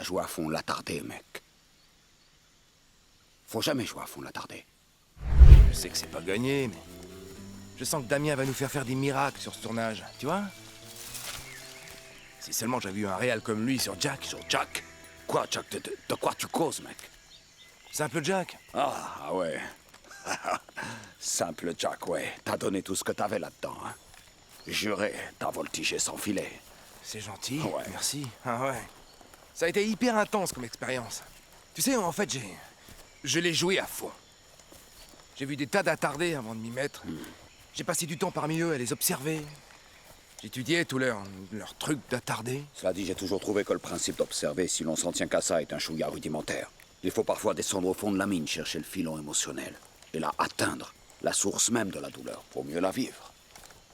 joué à fond l'attardé, mec. Faut jamais jouer à fond l'attardé. Je sais que c'est pas gagné, mais... Je sens que Damien va nous faire des miracles sur ce tournage, tu vois? Si seulement j'avais eu un réal comme lui sur Jack. Sur Jack? Quoi, Jack? De quoi tu causes, mec? Simple Jack. Ah ouais. Simple Jack, ouais. T'as donné tout ce que t'avais là-dedans, hein. Juré, t'as voltigé sans filet. C'est gentil, Ouais. merci. Ah ouais. Ça a été hyper intense comme expérience. Tu sais, en fait, je l'ai joué à fond. J'ai vu des tas d'attardés avant de m'y mettre. J'ai passé du temps parmi eux à les observer. J'étudiais tous leurs trucs d'attardés. Cela dit, j'ai toujours trouvé que le principe d'observer, si l'on s'en tient qu'à ça, est un chouïa rudimentaire. Il faut parfois descendre au fond de la mine, chercher le filon émotionnel. Et là, atteindre la source même de la douleur, pour mieux la vivre.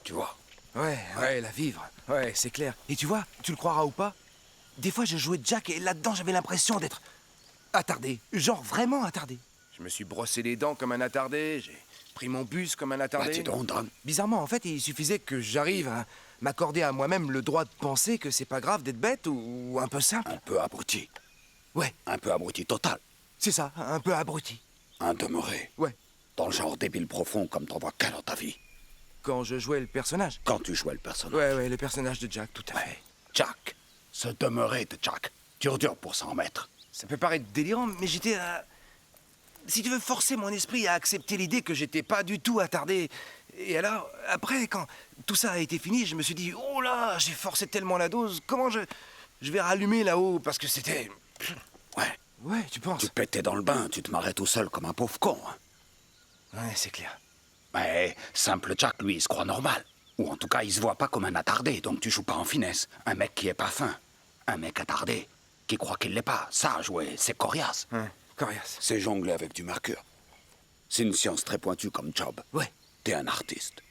Tu vois? Ouais, la vivre. Ouais, c'est clair. Et tu vois, tu le croiras ou pas, des fois je jouais Jack et là-dedans j'avais l'impression d'être attardé. Genre vraiment attardé. Je me suis brossé les dents comme un attardé, j'ai pris mon bus comme un attardé. Bah, dis donc, Don. Bizarrement, en fait, il suffisait que j'arrive à m'accorder à moi-même le droit de penser que c'est pas grave d'être bête ou un peu simple. Un peu abruti. Ouais, Un peu abruti total. c'est ça, un peu abruti. Un demeuré. Ouais, Dans le genre débile profond comme t'en vois qu'un dans ta vie. quand je jouais le personnage. Quand tu jouais le personnage. Ouais, le personnage de Jack, tout à fait. Jack. Ce demeuré de Jack. Dur pour s'en mettre. Ça peut paraître délirant, mais j'étais si tu veux, forcer mon esprit à accepter l'idée que j'étais pas du tout attardé. Et alors, après, quand tout ça a été fini, je me suis dit, oh là, j'ai forcé tellement la dose, comment je vais rallumer là-haut, parce que c'était... Ouais. Ouais, tu penses? Tu pétais dans le bain, tu te marrais tout seul comme un pauvre con. Hein. Ouais, c'est clair. Mais simple Jack, lui, il se croit normal. Ou en tout cas, il se voit pas comme un attardé, donc tu joues pas en finesse. Un mec qui est pas fin. Un mec attardé, qui croit qu'il l'est pas. Ça, jouer, c'est coriace. Ouais, coriace. C'est jongler avec du mercure. C'est une science très pointue comme job. Ouais, T'es un artiste.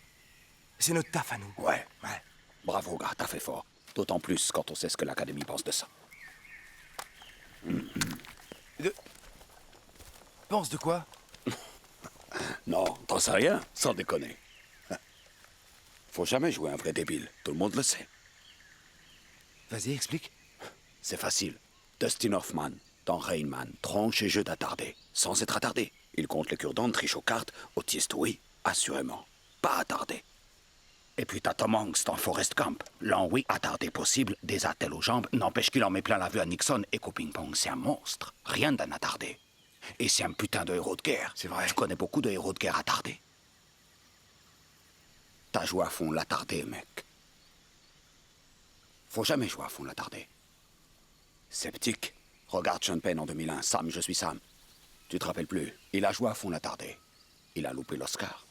c'est notre taf à nous. Ouais. Ouais. Bravo, gars, t'as fait fort. D'autant plus quand on sait ce que l'Académie pense de ça. Pense de quoi? Non, t'en sais rien, sans déconner. Faut jamais jouer un vrai débile, tout le monde le sait. Vas-y, explique. C'est facile. Dustin Hoffman, dans Rain Man, tronche et jeu d'attardé, sans être attardé. Il compte les cure-dents, triche aux cartes, autiste, oui, assurément. Pas attardé. Et puis t'as Tom Hanks dans Forrest Gump. L'an oui, attardé possible, des attelles aux jambes, n'empêche qu'il en met plein la vue à Nixon et qu'au ping-pong, c'est un monstre. Rien d'un attardé. Et c'est un putain de héros de guerre. C'est vrai. Je connais beaucoup de héros de guerre attardés. T'as joué à fond l'attardé, mec. Faut jamais jouer à fond l'attardé. Sceptique. Regarde Sean Penn en 2001. Sam, je suis Sam. Tu te rappelles plus? Il a joué à fond l'attardé. Il a loupé l'Oscar.